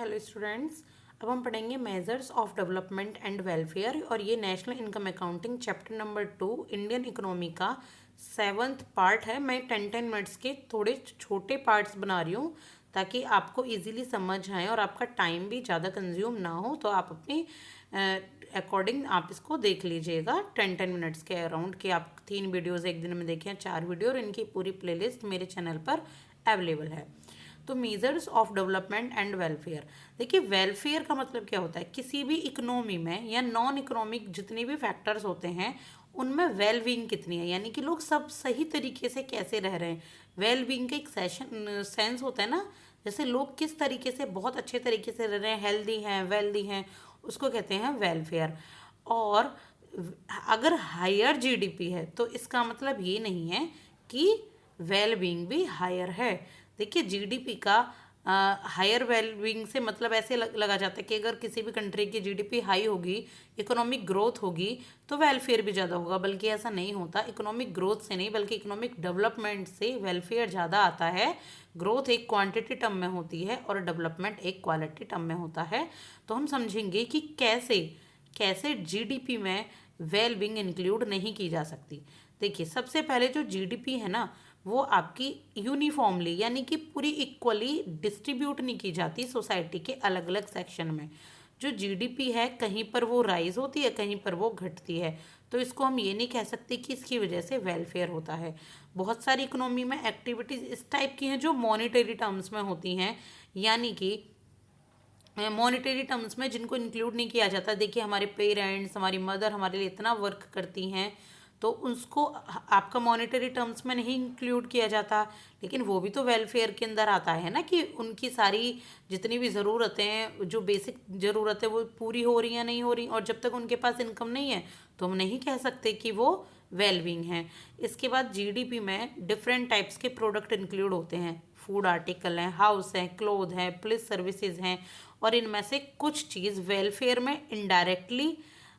Hello students. अब हम पढ़ेंगे measures of development and welfare और ये national income accounting chapter number 2 Indian economy का 7th पार्ट है। मैं 10-10 मिनट्स के थोड़े छोटे पार्ट्स बना रही हूँ ताकि आपको इजीली समझ आए और आपका टाइम भी ज़्यादा कंज्यूम ना हो, तो आप अपनी अकॉर्डिंग आप इसको देख लीजिएगा 10-10 मिनट्स के अराउंड। कि आप 3 वीडियोज़ एक दिन में देखें, 4 वीडियो, और इनकी पूरी प्लेलिस्ट मेरे चैनल पर अवेलेबल है। तो measures of development and welfare, देखिए वेलफेयर का मतलब क्या होता है। किसी भी इकोनॉमी में या नॉन इकोनॉमिक जितने भी फैक्टर्स होते हैं उनमें वेलबींग कितनी है, यानी कि लोग सब सही तरीके से कैसे रह रहे हैं। वेलबींग का एक सेंस होता है ना, जैसे लोग किस तरीके से बहुत अच्छे तरीके से रह रहे हैं, हेल्दी हैं, वेल्दी हैं, उसको कहते हैं वेलफेयर। और अगर हायर जीडीपी है तो इसका मतलब ये नहीं है कि वेल बीइंग भी हायर है। देखिए जीडीपी का हायर वेल बीइंग से मतलब ऐसे लगा जाता है कि अगर किसी भी कंट्री की जीडीपी हाई होगी, इकोनॉमिक ग्रोथ होगी, तो वेलफेयर भी ज़्यादा होगा। बल्कि ऐसा नहीं होता। इकोनॉमिक ग्रोथ से नहीं बल्कि इकोनॉमिक डेवलपमेंट से वेलफेयर ज़्यादा आता है। ग्रोथ एक क्वांटिटी टर्म में होती है और डेवलपमेंट एक क्वालिटी टर्म में होता है। तो हम समझेंगे कि कैसे कैसे जीडीपी में वेल बीइंग इंक्लूड नहीं की जा सकती। देखिए सबसे पहले जो जीडीपी है ना, वो आपकी यूनिफॉर्मली यानी कि पूरी इक्वली डिस्ट्रीब्यूट नहीं की जाती सोसाइटी के अलग अलग सेक्शन में। जो जीडीपी है कहीं पर वो राइज होती है, कहीं पर वो घटती है। तो इसको हम ये नहीं कह सकते कि इसकी वजह से वेलफेयर होता है। बहुत सारी इकोनॉमी में एक्टिविटीज़ इस टाइप की हैं जो मॉनिटरी टर्म्स में होती हैं, यानी कि मॉनिटरी टर्म्स में जिनको इंक्लूड नहीं किया जाता। देखिए हमारे पेरेंट्स, हमारी मदर हमारे लिए इतना वर्क करती हैं, तो उसको आपका मॉनिटरी टर्म्स में नहीं इंक्लूड किया जाता। लेकिन वो भी तो वेलफेयर के अंदर आता है ना, कि उनकी सारी जितनी भी ज़रूरतें हैं, जो बेसिक ज़रूरत है वो पूरी हो रही हैं नहीं हो रही, और जब तक उनके पास इनकम नहीं है तो हम नहीं कह सकते कि वो वेलबींग हैं। इसके बाद जीडीपी में डिफरेंट टाइप्स के प्रोडक्ट इंक्लूड होते हैं। फूड आर्टिकल हैं, हाउस हैं, क्लोथ हैं, पुलिस सर्विसेज हैं, और इनमें से कुछ चीज़ वेलफेयर में इनडायरेक्टली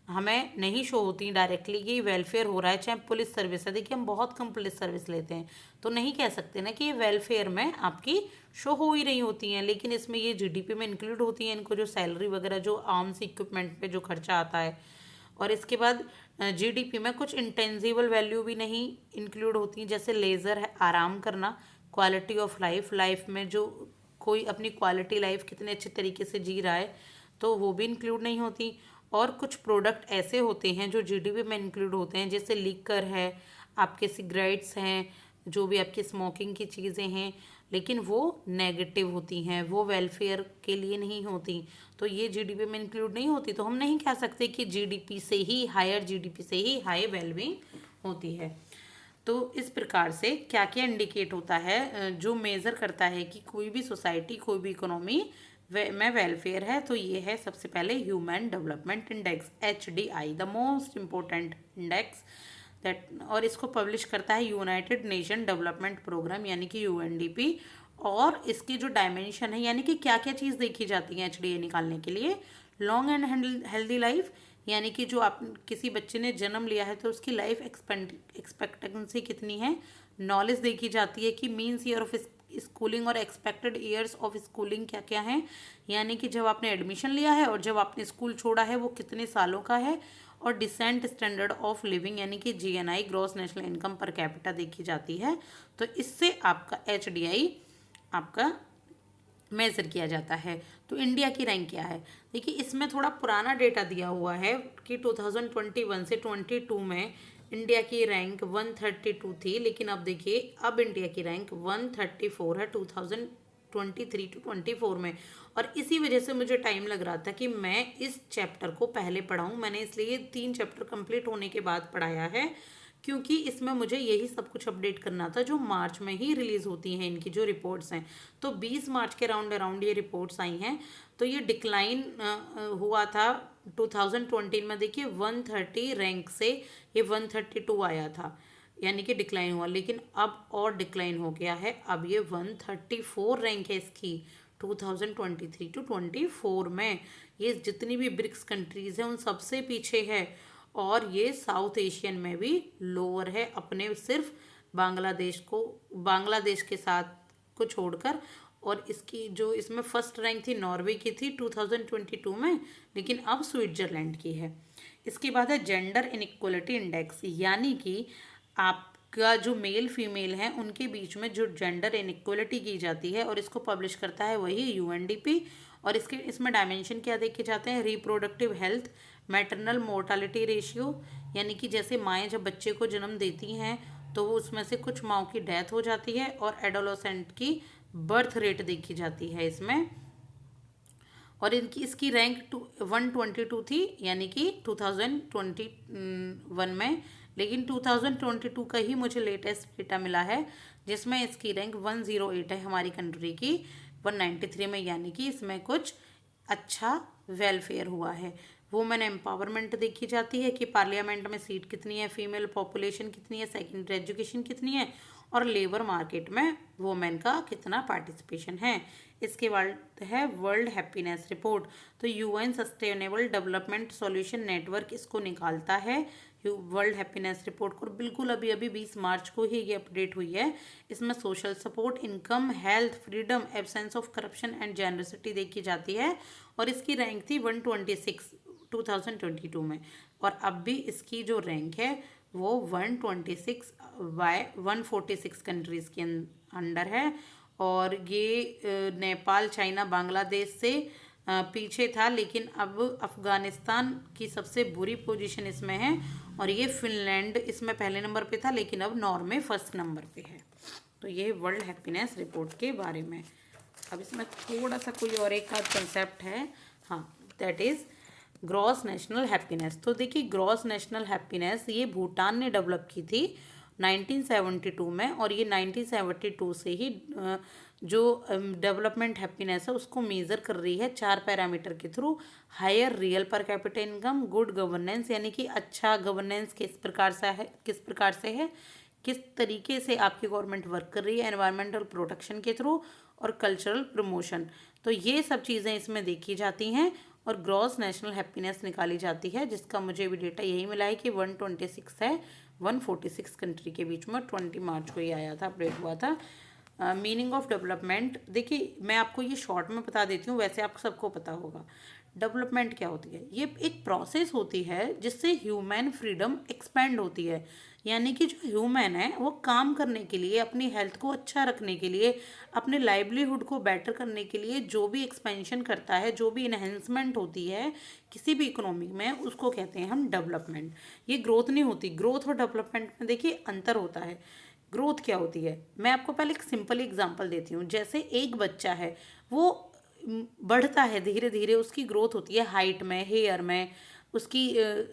हमें नहीं शो होती। डायरेक्टली कि वेलफेयर हो रहा है, चाहे पुलिस सर्विस है। देखिए हम बहुत कम पुलिस सर्विस लेते हैं, तो नहीं कह सकते ना कि ये वेलफेयर में आपकी शो हो ही रही होती हैं, लेकिन इसमें ये जीडीपी में इंक्लूड होती हैं। इनको जो सैलरी वगैरह, जो आर्म्स इक्विपमेंट पे जो खर्चा आता है। और इसके बाद जीडीपी में कुछ इंटेंजिबल वैल्यू भी नहीं इंक्लूड होती, जैसे लेज़र है, आराम करना, क्वालिटी ऑफ लाइफ, लाइफ में जो कोई अपनी क्वालिटी लाइफ कितने अच्छे तरीके से जी रहा है, तो वो भी इंक्लूड नहीं होती। और कुछ प्रोडक्ट ऐसे होते हैं जो जीडीपी में इंक्लूड होते हैं, जैसे लीकर है, आपके सिगरेट्स हैं, जो भी आपकी स्मोकिंग की चीज़ें हैं, लेकिन वो नेगेटिव होती हैं, वो वेलफेयर के लिए नहीं होती, तो ये जीडीपी में इंक्लूड नहीं होती। तो हम नहीं कह सकते कि जीडीपी से ही, हायर जीडीपी से ही हाई वेलबींग होती है। तो इस प्रकार से क्या क्या इंडिकेट होता है जो मेज़र करता है कि कोई भी सोसाइटी, कोई भी इकोनॉमी में वेलफेयर है, तो ये है सबसे पहले human development index, HDI, the most important index that. और इसको पब्लिश करता है यूनाइटेड नेशन डेवलपमेंट प्रोग्राम यानी कि UNDP। और इसकी जो डायमेंशन है, यानी कि क्या क्या चीज़ देखी जाती है HDI निकालने के लिए। लॉन्ग एंड हेल्दी लाइफ, यानी कि जो आप किसी बच्चे ने जन्म लिया है तो उसकी लाइफ एक्सपेक्टेंसी कितनी है। नॉलेज देखी जाती है कि मीन्स ईयर ऑफ स्कूलिंग और एक्सपेक्टेड ईयर्स ऑफ स्कूलिंग क्या क्या है, यानी कि जब आपने एडमिशन लिया है और जब आपने स्कूल छोड़ा है वो कितने सालों का है। और डिसेंट स्टैंडर्ड ऑफ लिविंग यानी कि GNI, gross national income per capita देखी जाती है। तो इससे आपका HDI आपका मेज़र किया जाता है। तो इंडिया की रैंक क्या है, देखिए इसमें थोड़ा पुराना डेटा दिया हुआ है कि 2021 से 22 में इंडिया की रैंक 132 थी, लेकिन अब देखिए अब इंडिया की रैंक 134 है 2023 टू 24 में। और इसी वजह से मुझे टाइम लग रहा था कि मैं इस चैप्टर को पहले पढ़ाऊँ। मैंने इसलिए 3 चैप्टर कंप्लीट होने के बाद पढ़ाया है, क्योंकि इसमें मुझे यही सब कुछ अपडेट करना था जो मार्च में ही रिलीज़ होती हैं इनकी जो रिपोर्ट्स हैं। तो 20 मार्च के राउंड अराउंड ये रिपोर्ट्स आई हैं। तो ये डिक्लाइन हुआ था 2020 में। देखिए 130 रैंक से ये 132 आया था, यानी कि डिक्लाइन हुआ, लेकिन अब और डिक्लाइन हो गया है। अब ये 134 रैंक है इसकी 2023 टू 24 में। ये जितनी भी ब्रिक्स कंट्रीज़ हैं उन सबसे पीछे है, और ये साउथ एशियन में भी लोअर है, अपने सिर्फ बांग्लादेश के साथ को छोड़कर। और इसकी जो इसमें फर्स्ट रैंक थी नॉर्वे की थी 2022 में, लेकिन अब स्विट्जरलैंड की है। इसके बाद है जेंडर इनइक्वलिटी इंडेक्स, यानी कि आपका जो मेल फीमेल है उनके बीच में जो जेंडर इनइक्वलिटी की जाती है, और इसको पब्लिश करता है वही यूएनडीपी। और इसमें डायमेंशन क्या देखे जाते हैं, reproductive health, maternal mortality ratio, यानी कि जैसे माएँ जब बच्चे को जन्म देती हैं तो उसमें से कुछ माँओं की डेथ हो जाती है, और एडोलसेंट की बर्थ रेट देखी जाती है इसमें। और इसकी रैंक 122 थी, यानी कि 2021 में, लेकिन 2022 का ही मुझे लेटेस्ट डेटा मिला है जिसमें इसकी रैंक 108 है हमारी कंट्री की 193 में, यानी कि इसमें कुछ अच्छा वेलफेयर हुआ है। वुमेन एम्पावरमेंट देखी जाती है कि पार्लियामेंट में सीट कितनी है, फीमेल पॉपुलेशन कितनी है, सेकेंडरी एजुकेशन कितनी है, और लेबर मार्केट में वुमेन का कितना पार्टिसिपेशन है। इसके बाद है वर्ल्ड हैप्पीनेस रिपोर्ट। तो UN sustainable development solution network इसको निकालता है वर्ल्ड हैप्पीनेस रिपोर्ट को। बिल्कुल अभी अभी 20 मार्च को ही ये अपडेट हुई है। इसमें social support, income, health, freedom, absence of corruption and generosity देखी जाती है, और इसकी रैंक थी 126 2022 में। और अब भी इसकी जो रैंक है वो 126 बाय 146 कंट्रीज़ के अंडर है। और ये नेपाल, चाइना, बांग्लादेश से पीछे था, लेकिन अब अफ़गानिस्तान की सबसे बुरी पोजीशन इसमें है, और ये फिनलैंड इसमें पहले नंबर पे था, लेकिन अब नॉर्वे फर्स्ट नंबर पे है। तो ये वर्ल्ड हैप्पीनेस रिपोर्ट के बारे में। अब इसमें थोड़ा सा कोई और एक आध कंसेप्ट है, हाँ, that is gross national happiness. तो देखिए ग्रॉस नेशनल हैप्पीनेस ये भूटान ने डेवलप की थी 1972 में, और ये 1972 से ही जो डेवलपमेंट हैप्पीनेस है उसको मेज़र कर रही है 4 पैरामीटर के through. Higher real per capita income, good governance, यानी कि अच्छा गवर्नेंस किस प्रकार से है, किस तरीके से आपकी गवर्नमेंट वर्क कर रही है, एनवायरमेंटल प्रोटेक्शन के थ्रू, और कल्चरल प्रमोशन। तो ये सब चीज़ें इसमें देखी जाती हैं, और ग्रॉस नेशनल हैप्पीनेस निकाली जाती है, जिसका मुझे भी डेटा यही मिला है कि 126 है 146 कंट्री के बीच में। 20 मार्च को ही आया था, अपडेट हुआ था। मीनिंग ऑफ डेवलपमेंट, देखिए मैं आपको ये शॉर्ट में बता देती हूँ, वैसे आप सबको पता होगा डेवलपमेंट क्या होती है। ये एक प्रोसेस होती है जिससे ह्यूमन फ्रीडम एक्सपेंड होती है, यानी कि जो ह्यूमन है वो काम करने के लिए, अपनी हेल्थ को अच्छा रखने के लिए, अपने लाइवलीहुड को बेटर करने के लिए जो भी एक्सपेंशन करता है, जो भी इन्हेंसमेंट होती है किसी भी इकोनॉमी में, उसको कहते हैं हम डेवलपमेंट। ये ग्रोथ नहीं होती, ग्रोथ और डेवलपमेंट में देखिए अंतर होता है। ग्रोथ क्या होती है, मैं आपको पहले एक सिंपल एग्जांपल देती हूँ। जैसे एक बच्चा है, वो बढ़ता है धीरे धीरे, उसकी ग्रोथ होती है हाइट में, हेयर में, उसकी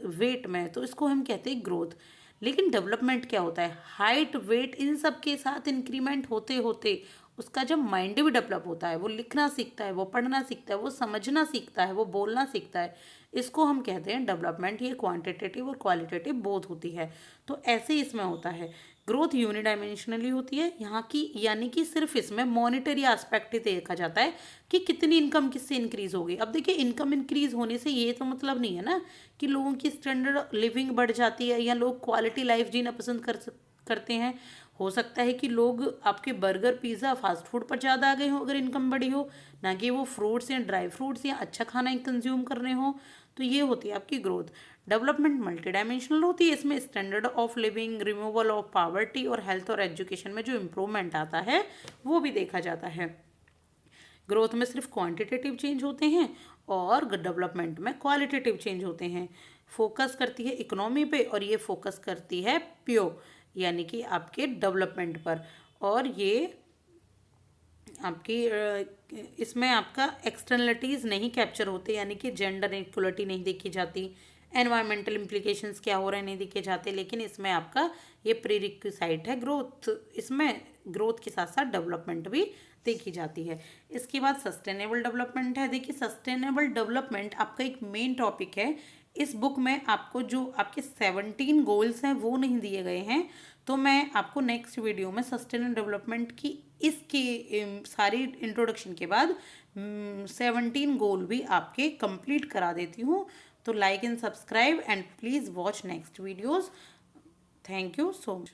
वेट में, तो इसको हम कहते हैं ग्रोथ। लेकिन डेवलपमेंट क्या होता है, हाइट, वेट, इन सब के साथ इंक्रीमेंट होते होते उसका जब माइंड भी डेवलप होता है, वो लिखना सीखता है, वो पढ़ना सीखता है, वो समझना सीखता है, वो बोलना सीखता है, इसको हम कहते हैं डेवलपमेंट। ये क्वांटिटेटिव और क्वालिटेटिव बोथ होती है। तो ऐसे ही इसमें होता है। ग्रोथ यूनिडायमेंशनली होती है यहाँ की, यानी कि सिर्फ इसमें मॉनिटरी एस्पेक्ट ही देखा जाता है कि कितनी इनकम किससे इंक्रीज होगी। अब देखिए इनकम इंक्रीज होने से ये तो मतलब नहीं है ना कि लोगों की स्टैंडर्ड लिविंग बढ़ जाती है या लोग क्वालिटी लाइफ जीना पसंद करते हैं। हो सकता है कि लोग आपके बर्गर, पिज़्ज़ा, फास्ट फूड पर ज़्यादा आ गए हो अगर इनकम बढ़ी हो, ना कि वो फ्रूट्स या ड्राई फ्रूट्स या अच्छा खाना कंज्यूम कर रहे हो। तो ये होती है आपकी ग्रोथ। डेवलपमेंट मल्टी डायमेंशनल होती है, इसमें standard of living, removal of poverty और हेल्थ और एजुकेशन में जो इम्प्रूवमेंट आता है वो भी देखा जाता है। ग्रोथ में सिर्फ क्वांटिटेटिव चेंज होते हैं और डेवलपमेंट में क्वालिटेटिव चेंज होते हैं। फोकस करती है इकोनॉमी पे और ये फोकस करती है प्योर, यानी कि आपके डेवलपमेंट पर। और ये आपकी इसमें आपका एक्सटर्नलिटीज़ नहीं कैप्चर होते, यानी कि जेंडर इक्वलिटी नहीं देखी जाती, एनवायरमेंटल इम्प्लीकेशंस क्या हो रहे हैं नहीं देखे जाते, लेकिन इसमें आपका ये प्रीरिक्विसाइट है ग्रोथ। इसमें ग्रोथ के साथ साथ डेवलपमेंट भी देखी जाती है। इसके बाद सस्टेनेबल डेवलपमेंट है। देखिए सस्टेनेबल डेवलपमेंट आपका एक मेन टॉपिक है। इस बुक में आपको जो आपके 17 गोल्स हैं वो नहीं दिए गए हैं, तो मैं आपको नेक्स्ट वीडियो में सस्टेनेबल डेवलपमेंट की इसकी सारी इंट्रोडक्शन के बाद 17 गोल भी आपके कंप्लीट करा देती हूँ। तो like and subscribe and please watch next videos. Thank you so much.